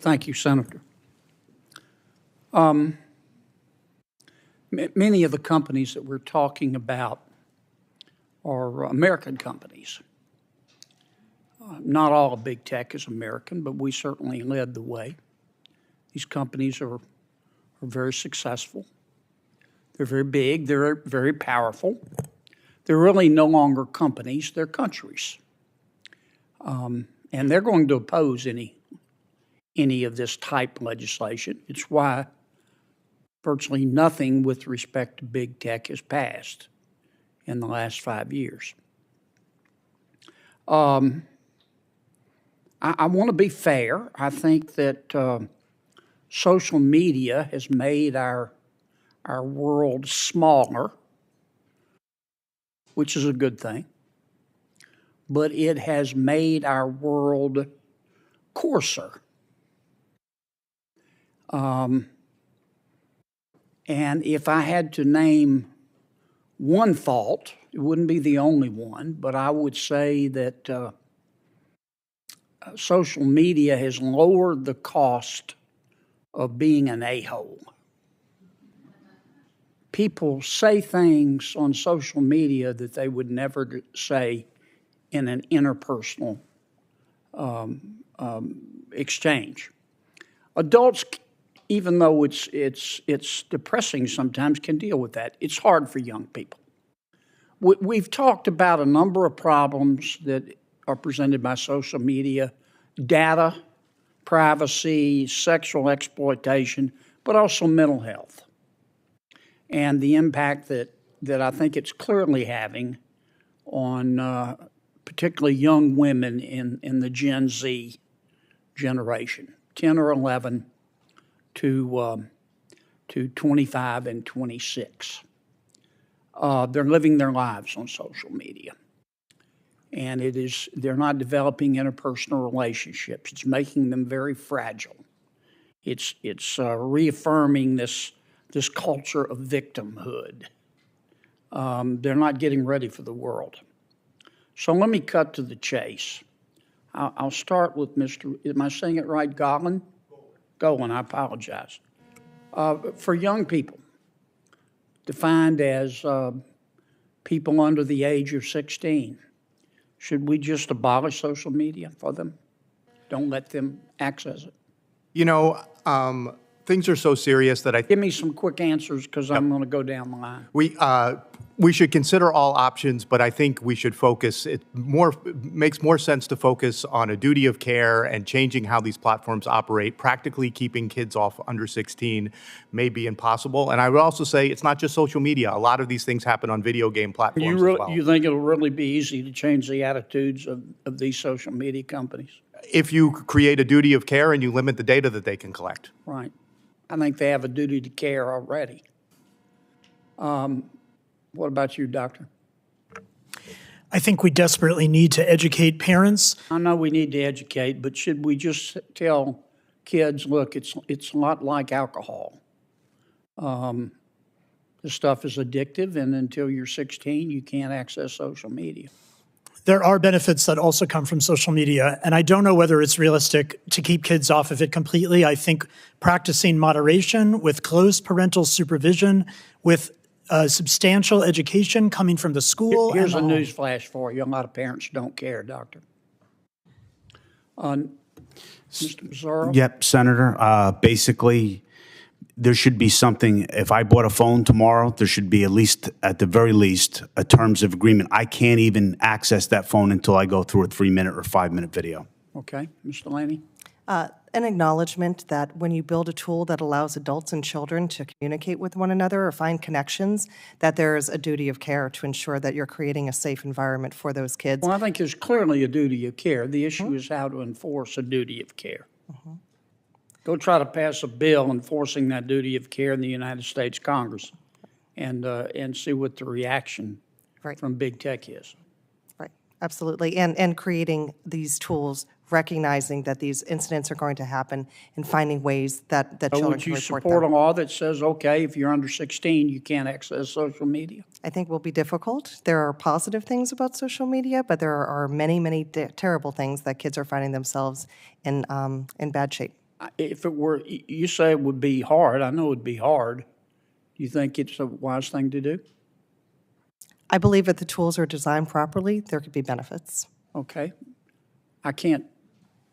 Thank you, Senator. Many of the companies that we're talking about are American companies. Not all of big tech is American, but we certainly led the way. These companies are very successful. They're very big. They're very powerful. They're really no longer companies. They're countries. And they're going to oppose any of this type of legislation. It's why virtually nothing with respect to big tech has passed in the last 5 years. I want to be fair. I think that social media has made our world smaller, which is a good thing, but it has made our world coarser. And if I had to name one fault, it wouldn't be the only one, but I would say that social media has lowered the cost of being an a-hole. People say things on social media that they would never say in an interpersonal exchange. Adults, even though it's depressing sometimes, can deal with that. It's hard for young people. We've talked about a number of problems that are presented by social media: data, privacy, sexual exploitation, but also mental health, and the impact that I think it's clearly having on particularly young women in the Gen Z generation, 10 or 11 to 25 and 26. They're living their lives on social media. And they're not developing interpersonal relationships. It's making them very fragile. It's reaffirming this culture of victimhood. They're not getting ready for the world. So let me cut to the chase. I'll start with Mr. Am I saying it right? Golan? Golan, I apologize. For young people, defined as people under the age of 16, should we just abolish social media for them? Don't let them access it? You know, things are so serious that Give me some quick answers, because I'm going to go down the line. We should consider all options, but I think we should focus. It makes more sense to focus on a duty of care and changing how these platforms operate. Practically keeping kids off under 16 may be impossible. And I would also say it's not just social media. A lot of these things happen on video game platforms as well. You think it'll really be easy to change the attitudes of these social media companies? If you create a duty of care and you limit the data that they can collect. Right. I think they have a duty to care already. What about you, Doctor? I think we desperately need to educate parents. I know we need to educate, but should we just tell kids, look, it's a lot like alcohol. This stuff is addictive, and until you're 16, you can't access social media. There are benefits that also come from social media, and I don't know whether it's realistic to keep kids off of it completely. I think practicing moderation with close parental supervision, with substantial education coming from the school. Here's a news flash for you. A lot of parents don't care, Doctor. Mr. Mazzaro? Yep, Senator. Basically, there should be something. If I bought a phone tomorrow, there should be at the very least, a terms of agreement. I can't even access that phone until I go through a 3-minute or 5-minute video. Okay. Mr. Laney? An acknowledgement that when you build a tool that allows adults and children to communicate with one another or find connections, that there is a duty of care to ensure that you're creating a safe environment for those kids. Well, I think there's clearly a duty of care. The issue is how to enforce a duty of care. Go try to pass a bill enforcing that duty of care in the United States Congress and see what the reaction from big tech is. Right, absolutely. And creating these tools, recognizing that these incidents are going to happen and finding ways that children can report them. Would you support a law that says, okay, if you're under 16, you can't access social media? I think will be difficult. There are positive things about social media, but there are many, many terrible things that kids are finding themselves in bad shape. If it were, you say it would be hard. I know it would be hard. Do you think it's a wise thing to do? I believe if the tools are designed properly, there could be benefits. Okay. I don't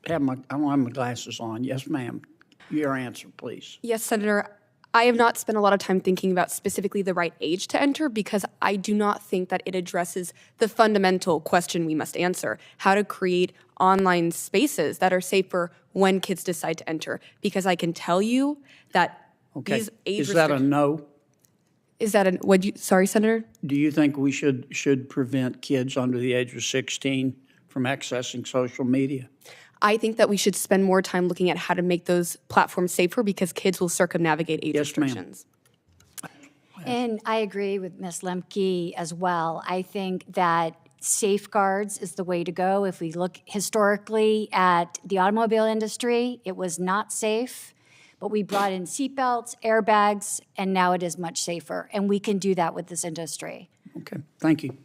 have my glasses on. Yes, ma'am. Your answer, please. Yes, Senator. I have not spent a lot of time thinking about specifically the right age to enter because I do not think that it addresses the fundamental question we must answer, how to create online spaces that are safer when kids decide to enter. Because I can tell you that these age Is that a no? Is that sorry, Senator? Do you think we should prevent kids under the age of 16 from accessing social media? I think that we should spend more time looking at how to make those platforms safer because kids will circumnavigate age restrictions. And I agree with Ms. Lemke as well. I think that safeguards is the way to go. If we look historically at the automobile industry, it was not safe, but we brought in seatbelts, airbags, and now it is much safer. And we can do that with this industry. Okay, thank you.